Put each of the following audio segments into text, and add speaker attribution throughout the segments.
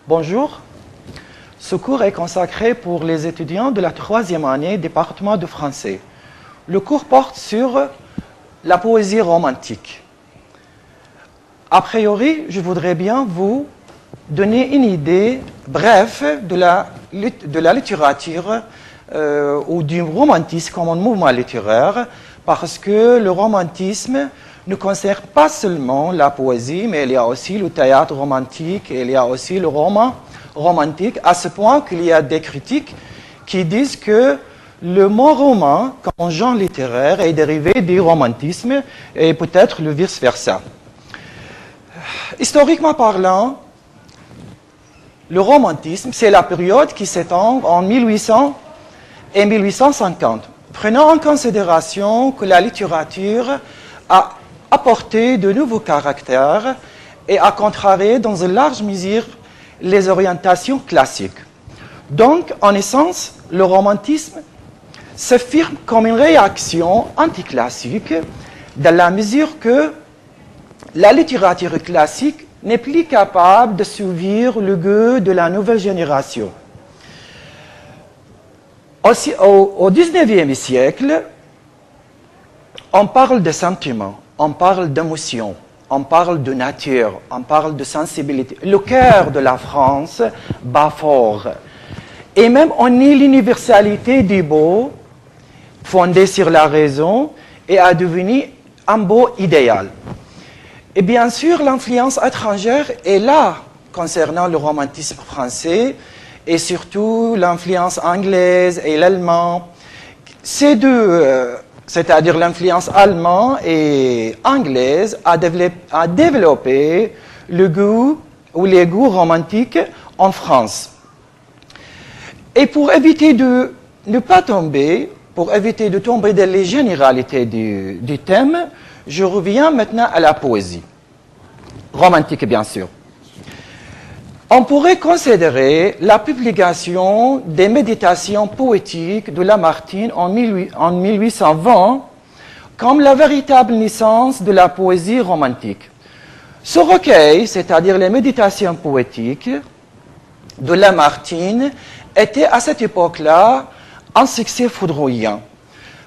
Speaker 1: Bonjour. Ce cours est consacré pour les étudiants de la 3e année département de français. Le cours porte sur la poésie romantique. A priori, je voudrais bien vous donner une idée brève de la littérature ou du romantisme comme un mouvement littéraire, parce que le romantisme ne concerne pas seulement la poésie, mais il y a aussi le théâtre romantique, et il y a aussi le roman romantique, à ce point qu'il y a des critiques qui disent que le mot roman, comme genre littéraire, est dérivé du romantisme, et peut-être le vice-versa. Historiquement parlant, le romantisme, c'est la période qui s'étend en 1800 et 1850. Prenons en considération que la littérature a apporté de nouveaux caractères et a contrarié dans une large mesure les orientations classiques. Donc, en essence, le romantisme s'affirme comme une réaction anticlassique dans la mesure que la littérature classique n'est plus capable de suivre le goût de la nouvelle génération. Aussi, au XIXe siècle, on parle de sentiments, on parle d'émotions, on parle de nature, on parle de sensibilité. Le cœur de la France bat fort. Et même on nie l'universalité du beau, fondé sur la raison, et a devenu un beau idéal. Et bien sûr, l'influence étrangère est là concernant le romantisme français, et surtout l'influence anglaise et l'allemand. Ces deux, c'est-à-dire l'influence allemande et anglaise, a développé le goût ou les goûts romantiques en France. Et pour éviter de ne pas tomber, pour éviter de tomber dans les généralités du thème, je reviens maintenant à la poésie romantique, bien sûr. On pourrait considérer la publication des méditations poétiques de Lamartine en 1820 comme la véritable naissance de la poésie romantique. Ce recueil, c'est-à-dire les méditations poétiques de Lamartine, était à cette époque-là un succès foudroyant,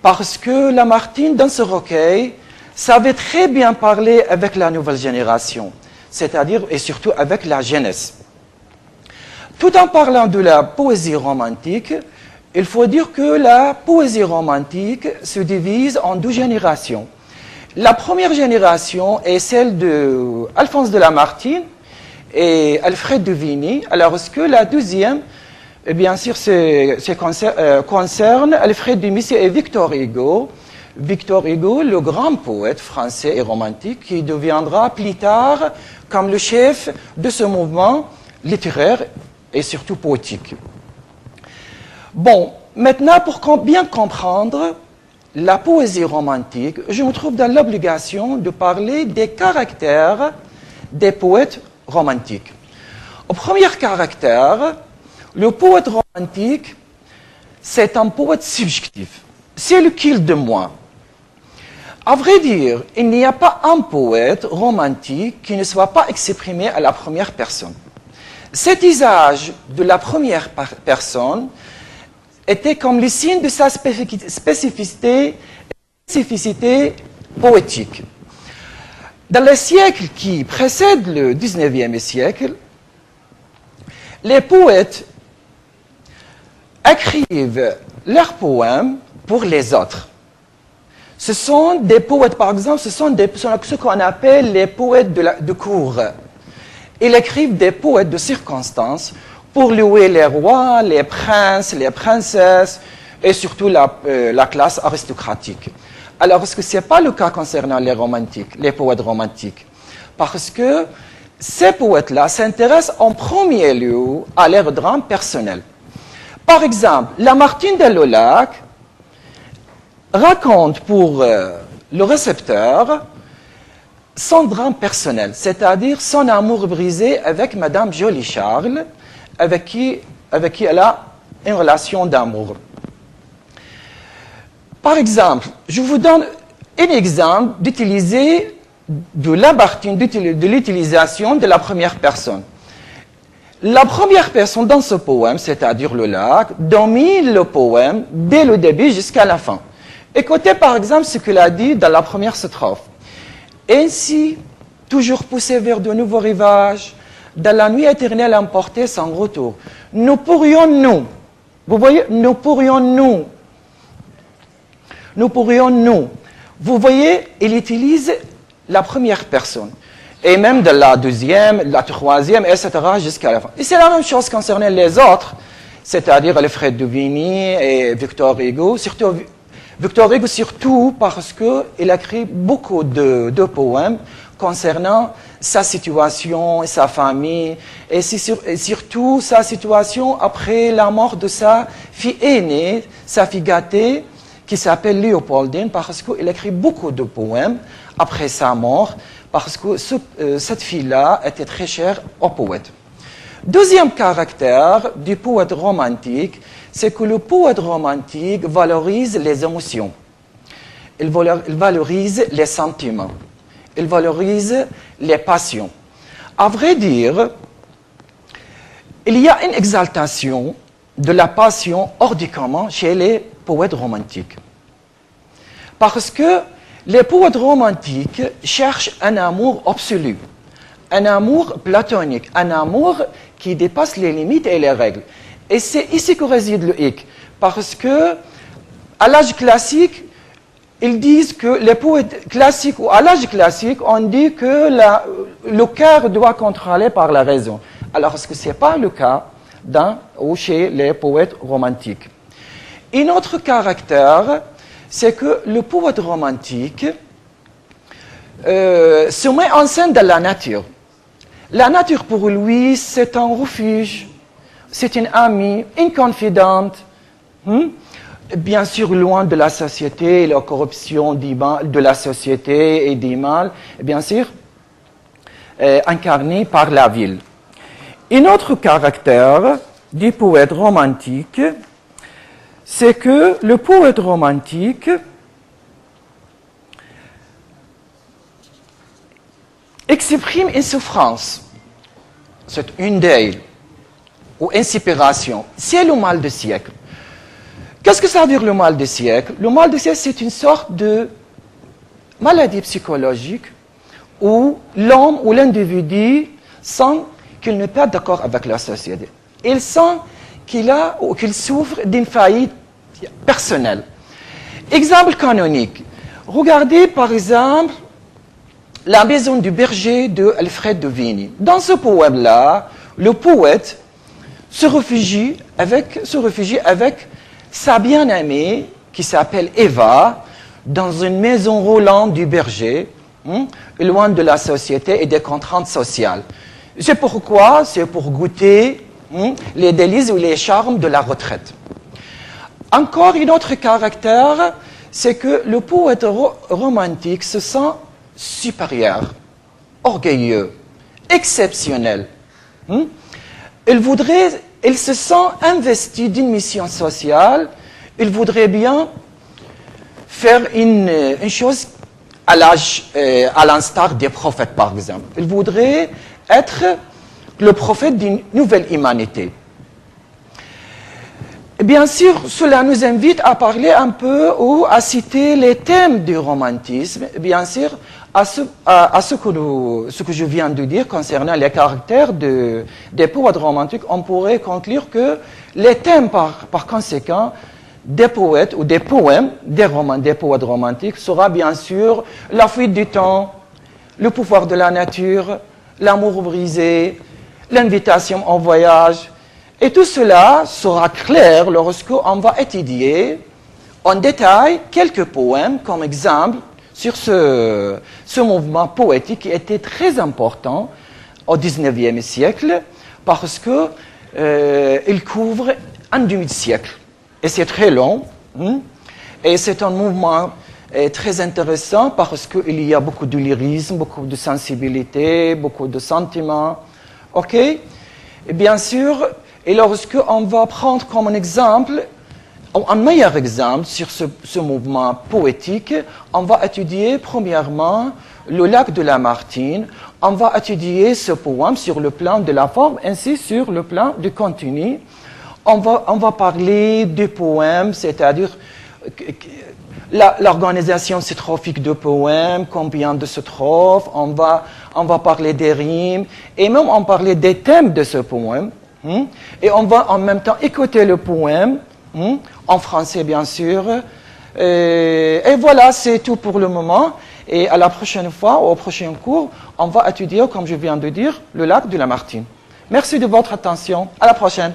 Speaker 1: parce que Lamartine, dans ce recueil, savait très bien parler avec la nouvelle génération, c'est-à-dire et surtout avec la jeunesse. Tout en parlant de la poésie romantique, il faut dire que la poésie romantique se divise en deux générations. La première génération est celle d'Alphonse de Lamartine et Alfred de Vigny, alors que la deuxième, bien sûr, concerne Alfred de Musset et Victor Hugo. Victor Hugo, le grand poète français et romantique, qui deviendra plus tard comme le chef de ce mouvement littéraire et surtout poétique. Bon, maintenant, pour bien comprendre la poésie romantique, je me trouve dans l'obligation de parler des caractères des poètes romantiques. Au premier caractère, le poète romantique, c'est un poète subjectif. C'est le qu'il de moi. À vrai dire, il n'y a pas un poète romantique qui ne soit pas exprimé à la première personne. Cet usage de la première personne était comme le signe de sa spécificité poétique. Dans les siècles qui précèdent le XIXe siècle, les poètes écrivent leurs poèmes pour les autres. Ce sont des poètes, par exemple, ce sont ce qu'on appelle les poètes de cour. Ils écrivent des poètes de circonstance pour louer les rois, les princes, les princesses et surtout la classe aristocratique. Alors, est-ce que ce n'est pas le cas concernant les romantiques, les poètes romantiques? Parce que ces poètes-là s'intéressent en premier lieu à leur drame personnel. Par exemple, Lamartine de Lolac raconte pour le récepteur son drame personnel, c'est-à-dire son amour brisé avec Madame Joly-Charles, avec qui elle a une relation d'amour. Par exemple, je vous donne un exemple de Lamartine, de l'utilisation de la première personne. La première personne dans ce poème, c'est-à-dire le lac, domine le poème dès le début jusqu'à la fin. Écoutez par exemple ce qu'il a dit dans la première strophe. Ainsi, toujours poussé vers de nouveaux rivages, dans la nuit éternelle emportée sans retour. Nous pourrions-nous, vous voyez, nous pourrions-nous, vous voyez, il utilise la première personne. Et même de la deuxième, la troisième, etc. jusqu'à la fin. Et c'est la même chose concernant les autres, c'est-à-dire Alfred de Vigny et Victor Hugo. Victor Hugo surtout parce qu'il a écrit beaucoup de poèmes concernant sa situation et sa famille, et surtout sa situation après la mort de sa fille aînée, sa fille gâtée, qui s'appelle Léopoldine, parce qu'il a écrit beaucoup de poèmes après sa mort, parce que cette fille-là était très chère au poète. Deuxième caractère du poète romantique, c'est que le poète romantique valorise les émotions. Il valorise les sentiments. Il valorise les passions. À vrai dire, il y a une exaltation de la passion hors du commun chez les poètes romantiques. Parce que les poètes romantiques cherchent un amour absolu, un amour platonique, un amour qui dépasse les limites et les règles. Et c'est ici que réside le hic. Parce que, à l'âge classique, ils disent que les poètes classiques, ou à l'âge classique, on dit que le cœur doit contrôler par la raison. Alors, est-ce que ce n'est pas le cas ou chez les poètes romantiques? Un autre caractère, c'est que le poète romantique se met en scène dans la nature. La nature, pour lui, c'est un refuge, c'est une amie, une confidente, bien sûr loin de la société, la corruption de la société et des mal, bien sûr, incarné par la ville. Un autre caractère du poète romantique, c'est que le poète romantique exprime une souffrance, c'est une deuil ou inspiration. C'est le mal du siècle. Qu'est-ce que ça veut dire le mal du siècle? Le mal du siècle, c'est une sorte de maladie psychologique où l'homme ou l'individu sent qu'il n'est pas d'accord avec la société. Il sent qu'il souffre d'une faillite personnelle. Exemple canonique. Regardez par exemple la maison du berger de Alfred de Vigny. Dans ce poème-là, le poète se réfugie avec sa bien-aimée qui s'appelle Eva dans une maison roulante du berger, loin de la société et des contraintes sociales. C'est pourquoi? C'est pour goûter les délices ou les charmes de la retraite. Encore un autre caractère, c'est que le poète romantique se sent supérieur, orgueilleux, exceptionnel. Il se sent investi d'une mission sociale, il voudrait bien faire une chose à l'instar des prophètes, par exemple. Il voudrait être le prophète d'une nouvelle humanité. Bien sûr, cela nous invite à parler un peu ou à citer les thèmes du romantisme, bien sûr, à ce que je viens de dire concernant les caractères des poètes romantiques. On pourrait conclure que les thèmes, par conséquent, des poètes ou des poèmes, des poètes romantiques, sera bien sûr la fuite du temps, le pouvoir de la nature, l'amour brisé, l'invitation au voyage. Et tout cela sera clair lorsqu'on va étudier en détail quelques poèmes comme exemple sur ce mouvement poétique qui était très important au XIXe siècle parce qu'il couvre un demi-siècle. Et c'est très long. Et c'est un mouvement très intéressant parce qu'il y a beaucoup de lyrisme, beaucoup de sensibilité, beaucoup de sentiments. OK? Et bien sûr, et lorsqu'on va prendre comme un exemple, un meilleur exemple sur ce mouvement poétique, on va étudier premièrement le lac de Lamartine. On va étudier ce poème sur le plan de la forme, ainsi sur le plan du contenu. On va parler du poème, c'est-à-dire l'organisation strophique du poème, combien de strophes, on va parler des rimes, et même on parler des thèmes de ce poème. Et on va en même temps écouter le poème, en français bien sûr. Et voilà, c'est tout pour le moment. Et à la prochaine fois, au prochain cours, on va étudier, comme je viens de dire, le lac de Lamartine. Merci de votre attention. À la prochaine.